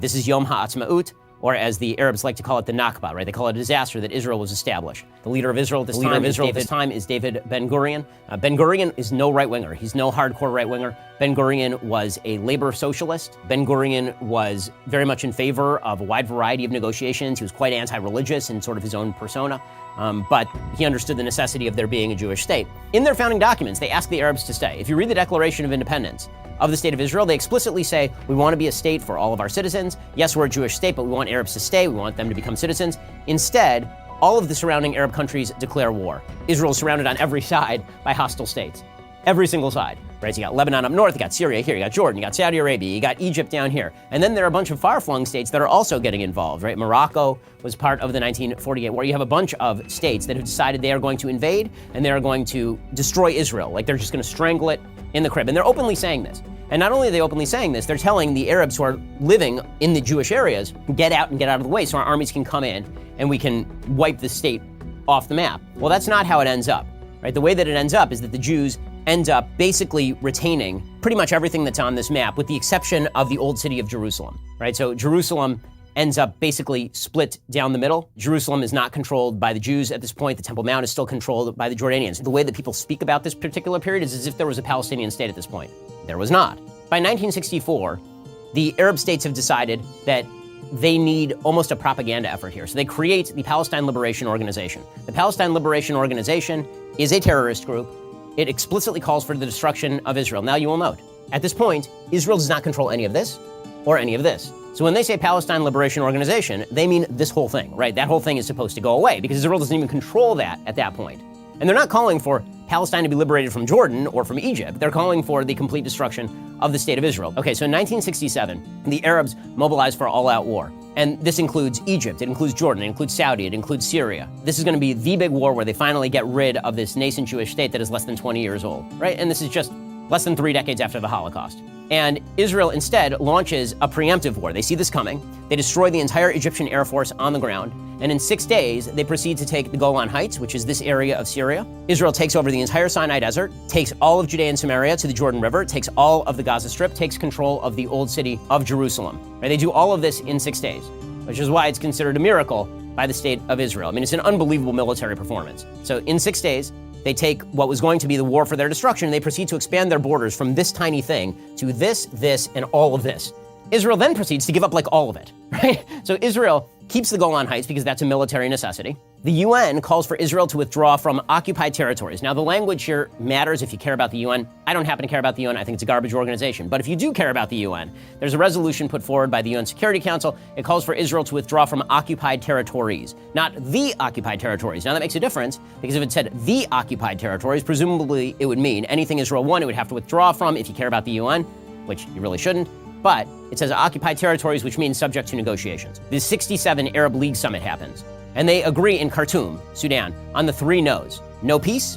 This is Yom HaAtzmaut, or as the Arabs like to call it, the Nakba, right? They call it a disaster that Israel was established. The leader of Israel at this time is David Ben-Gurion. Ben-Gurion is no right-winger. He's no hardcore right-winger. Ben-Gurion was a labor socialist. Ben-Gurion was very much in favor of a wide variety of negotiations. He was quite anti-religious in sort of his own persona, but he understood the necessity of there being a Jewish state. In their founding documents, they asked the Arabs to stay. If you read the Declaration of Independence of the State of Israel, they explicitly say, we want to be a state for all of our citizens. Yes, we're a Jewish state, but we want Arabs to stay. We want them to become citizens. Instead, all of the surrounding Arab countries declare war. Israel is surrounded on every side by hostile states. Every single side, right? So you got Lebanon up north, you got Syria here, you got Jordan, you got Saudi Arabia, you got Egypt down here. And then there are a bunch of far-flung states that are also getting involved, right? Morocco was part of the 1948 war. You have a bunch of states that have decided they are going to invade and they are going to destroy Israel. Like they're just going to strangle it in the crib. And they're openly saying this. And not only are they openly saying this, they're telling the Arabs who are living in the Jewish areas, get out and get out of the way so our armies can come in and we can wipe the state off the map. Well, that's not how it ends up, right? The way that it ends up is that the Jews end up basically retaining pretty much everything that's on this map with the exception of the old city of Jerusalem, right? So Jerusalem ends up basically split down the middle. Jerusalem is not controlled by the Jews at this point. The Temple Mount is still controlled by the Jordanians. The way that people speak about this particular period is as if there was a Palestinian state at this point. There was not. By 1964, the Arab states have decided that they need almost a propaganda effort here. So they create the Palestine Liberation Organization. The Palestine Liberation Organization is a terrorist group. It explicitly calls for the destruction of Israel. Now you will note, at this point, Israel does not control any of this or any of this. So when they say Palestine Liberation Organization, they mean this whole thing, right? That whole thing is supposed to go away because Israel doesn't even control that at that point. And they're not calling for Palestine to be liberated from Jordan or from Egypt. They're calling for the complete destruction of the state of Israel. Okay, so in 1967, the Arabs mobilized for all-out war. And this includes Egypt, it includes Jordan, it includes Saudi, it includes Syria. This is going to be the big war where they finally get rid of this nascent Jewish state that is less than 20 years old, right? And this is just less than 3 decades after the Holocaust. And Israel instead launches a preemptive war. They see this coming. They destroy the entire Egyptian Air Force on the ground. And in 6 days, they proceed to take the Golan Heights, which is this area of Syria. Israel takes over the entire Sinai Desert, takes all of Judea and Samaria to the Jordan River, takes all of the Gaza Strip, takes control of the old city of Jerusalem. Right? They do all of this in 6 days, which is why it's considered a miracle by the state of Israel. I mean, it's an unbelievable military performance. So in 6 days, they take what was going to be the war for their destruction, and they proceed to expand their borders from this tiny thing to this, and all of this. Israel then proceeds to give up like all of it, right? So Israel keeps the Golan Heights because that's a military necessity. The UN calls for Israel to withdraw from occupied territories. Now, the language here matters if you care about the UN. I don't happen to care about the UN. I think it's a garbage organization. But if you do care about the UN, there's a resolution put forward by the UN Security Council. It calls for Israel to withdraw from occupied territories, not the occupied territories. Now, that makes a difference because if it said the occupied territories, presumably it would mean anything Israel won, it would have to withdraw from if you care about the UN, which you really shouldn't. But it says occupied territories, which means subject to negotiations. The 67 Arab League Summit happens, and they agree in Khartoum, Sudan, on the 3 no's. No peace,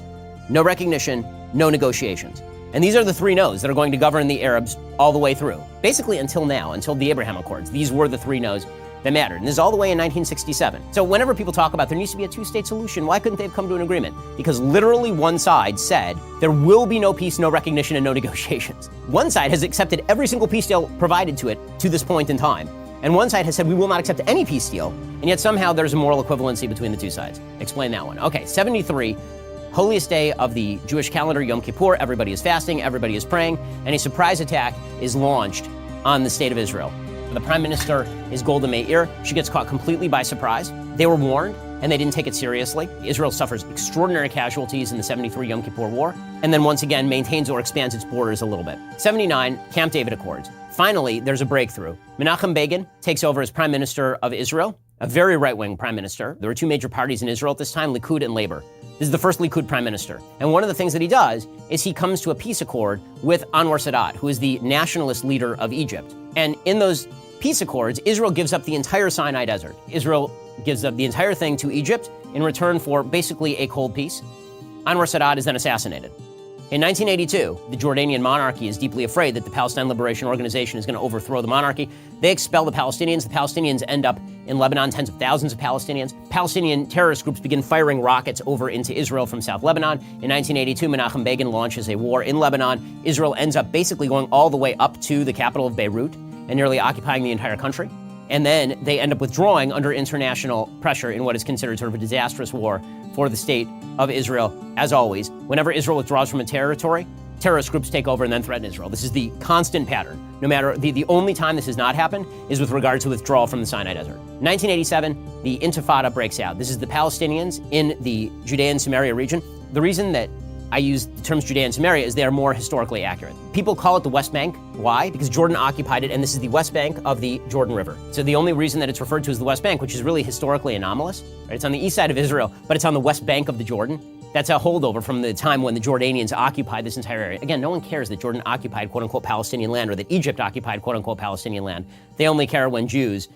no recognition, no negotiations. And these are the 3 no's that are going to govern the Arabs all the way through. Basically until now, until the Abraham Accords, these were the 3 no's that mattered. And this is all the way in 1967. So whenever people talk about there needs to be a 2-state solution, why couldn't they have come to an agreement? Because literally one side said there will be no peace, no recognition, and no negotiations. One side has accepted every single peace deal provided to it to this point in time. And one side has said we will not accept any peace deal, and yet somehow there's a moral equivalency between the 2 sides. Explain that one. Okay, 73, holiest day of the Jewish calendar, Yom Kippur. Everybody is fasting, everybody is praying, and a surprise attack is launched on the state of Israel. The prime minister is Golda Meir. She gets caught completely by surprise. They were warned, and they didn't take it seriously. Israel suffers extraordinary casualties in the 73 Yom Kippur War, and then once again maintains or expands its borders a little bit. 79, Camp David Accords. Finally, there's a breakthrough. Menachem Begin takes over as prime minister of Israel, a very right-wing prime minister. There were 2 major parties in Israel at this time, Likud and Labor. This is the first Likud prime minister. And one of the things that he does is he comes to a peace accord with Anwar Sadat, who is the nationalist leader of Egypt. And in those peace accords, Israel gives up the entire Sinai Desert. Israel gives up the entire thing to Egypt in return for basically a cold peace. Anwar Sadat is then assassinated. In 1982, the Jordanian monarchy is deeply afraid that the Palestine Liberation Organization is going to overthrow the monarchy. They expel the Palestinians. The Palestinians end up in Lebanon, tens of thousands of Palestinians. Palestinian terrorist groups begin firing rockets over into Israel from South Lebanon. In 1982, Menachem Begin launches a war in Lebanon. Israel ends up basically going all the way up to the capital of Beirut. and nearly occupying the entire country. And then they end up withdrawing under international pressure in what is considered sort of a disastrous war for the state of Israel. As always, whenever Israel withdraws from a territory, terrorist groups take over and then threaten Israel. This is the constant pattern. No matter, the only time this has not happened is with regard to withdrawal from the Sinai Desert. 1987, the Intifada breaks out. This is the Palestinians in the Judea and Samaria region. The reason that I use the terms Judea and Samaria is they are more historically accurate. People call it the West Bank. Why? Because Jordan occupied it, and this is the West Bank of the Jordan River. So the only reason that it's referred to as the West Bank, which is really historically anomalous, right? It's on the east side of Israel, but it's on the West Bank of the Jordan. That's a holdover from the time when the Jordanians occupied this entire area. Again, no one cares that Jordan occupied quote-unquote Palestinian land or that Egypt occupied quote-unquote Palestinian land. They only care when Jews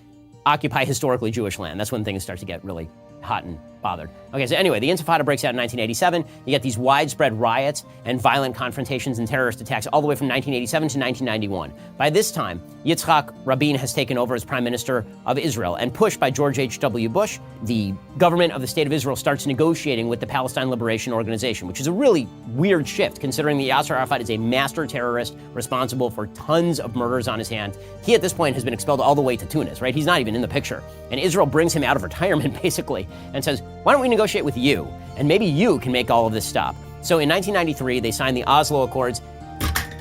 occupy historically Jewish land. That's when things start to get really hot and bothered. Okay, so anyway, the Intifada breaks out in 1987. You get these widespread riots and violent confrontations and terrorist attacks all the way from 1987 to 1991. By this time, Yitzhak Rabin has taken over as Prime Minister of Israel, and pushed by George H.W. Bush, the government of the State of Israel starts negotiating with the Palestine Liberation Organization, which is a really weird shift considering that Yasser Arafat is a master terrorist responsible for tons of murders on his hands. He at this point has been expelled all the way to Tunis, right? He's not even in the picture. And Israel brings him out of retirement basically and says, why don't we negotiate with you? And maybe you can make all of this stop. So in 1993, they signed the Oslo Accords,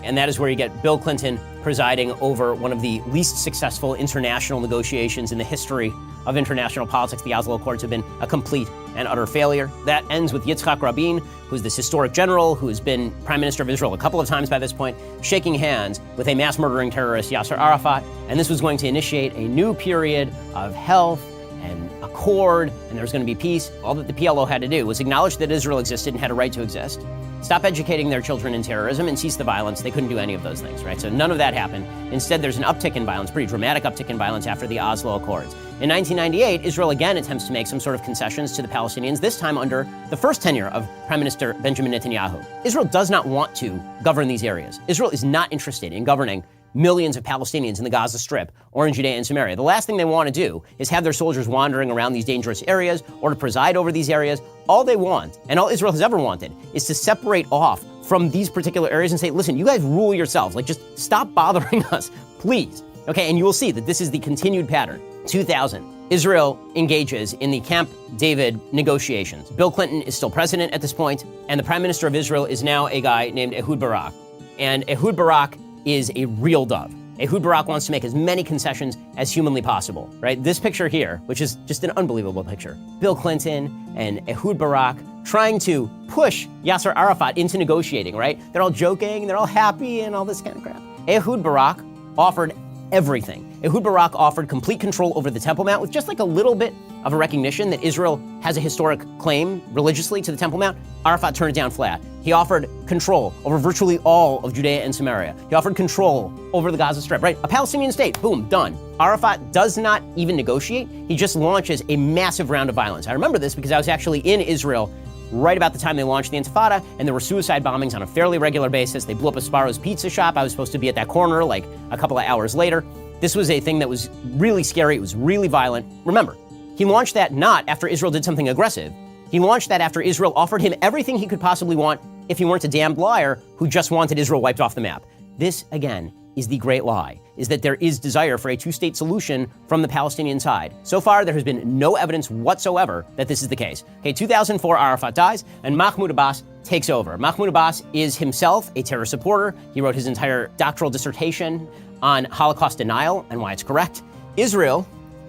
and that is where you get Bill Clinton presiding over one of the least successful international negotiations in the history of international politics. The Oslo Accords have been a complete and utter failure. That ends with Yitzhak Rabin, who's this historic general who has been Prime Minister of Israel a couple of times by this point, shaking hands with a mass murdering terrorist, Yasser Arafat. And this was going to initiate a new period of health and accord, and there was going to be peace. All that the PLO had to do was acknowledge that Israel existed and had a right to exist, stop educating their children in terrorism, and cease the violence. They couldn't do any of those things, right? So none of that happened. Instead, there's an uptick in violence, pretty dramatic uptick in violence after the Oslo Accords. In 1998, Israel again attempts to make some sort of concessions to the Palestinians, this time under the first tenure of Prime Minister Benjamin Netanyahu. Israel does not want to govern these areas. Israel is not interested in governing millions of Palestinians in the Gaza Strip or in Judea and Samaria. The last thing they want to do is have their soldiers wandering around these dangerous areas or to preside over these areas. All they want, and all Israel has ever wanted, is to separate off from these particular areas and say, listen, you guys rule yourselves. Like, just stop bothering us, please. Okay, and you will see that this is the continued pattern. 2000, Israel engages in the Camp David negotiations. Bill Clinton is still president at this point, and the Prime Minister of Israel is now a guy named Ehud Barak. And Ehud Barak is a real dove. Ehud Barak wants to make as many concessions as humanly possible, right? This picture here, which is just an unbelievable picture. Bill Clinton and Ehud Barak trying to push Yasser Arafat into negotiating, right? They're all joking, they're all happy and all this kind of crap. Ehud Barak offered everything. Ehud Barak offered complete control over the Temple Mount with just like a little bit of a recognition that Israel has a historic claim religiously to the Temple Mount. Arafat turned it down flat. He offered control over virtually all of Judea and Samaria. He offered control over the Gaza Strip, right? A Palestinian state, boom, done. Arafat does not even negotiate. He just launches a massive round of violence. I remember this because I was actually in Israel right about the time they launched the Intifada, and there were suicide bombings on a fairly regular basis. They blew up a Sparrow's pizza shop. I was supposed to be at that corner like a couple of hours later. This was a thing that was really scary. It was really violent. Remember, he launched that not after Israel did something aggressive. He launched that after Israel offered him everything he could possibly want if he weren't a damned liar who just wanted Israel wiped off the map. This, again, is the great lie, is that there is desire for a two-state solution from the Palestinian side. So far, there has been no evidence whatsoever that this is the case. Okay, 2004, Arafat dies, and Mahmoud Abbas takes over. Mahmoud Abbas is himself a terror supporter. He wrote his entire doctoral dissertation on Holocaust denial and why it's correct. Israel,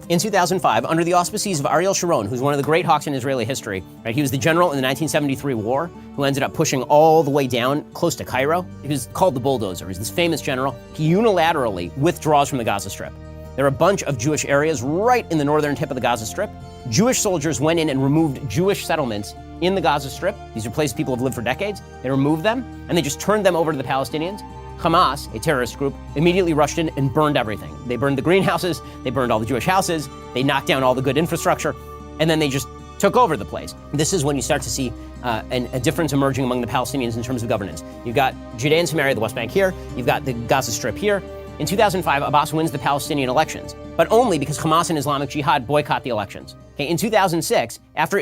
in 2005, under the auspices of Ariel Sharon, who's one of the great hawks in Israeli history, right? He was the general in the 1973 war who ended up pushing all the way down close to Cairo. He was called the bulldozer. He's this famous general. He unilaterally withdraws from the Gaza Strip. There are a bunch of Jewish areas right in the northern tip of the Gaza Strip. Jewish soldiers went in and removed Jewish settlements in the Gaza Strip. These are places people have lived for decades. They removed them, and they just turned them over to the Palestinians. Hamas, a terrorist group, immediately rushed in and burned everything. They burned the greenhouses, they burned all the Jewish houses, they knocked down all the good infrastructure, and then they just took over the place. This is when you start to see a difference emerging among the Palestinians in terms of governance. You've got Judea and Samaria, the West Bank here, you've got the Gaza Strip here. In 2005, Abbas wins the Palestinian elections, but only because Hamas and Islamic Jihad boycott the elections. Okay, in 2006, after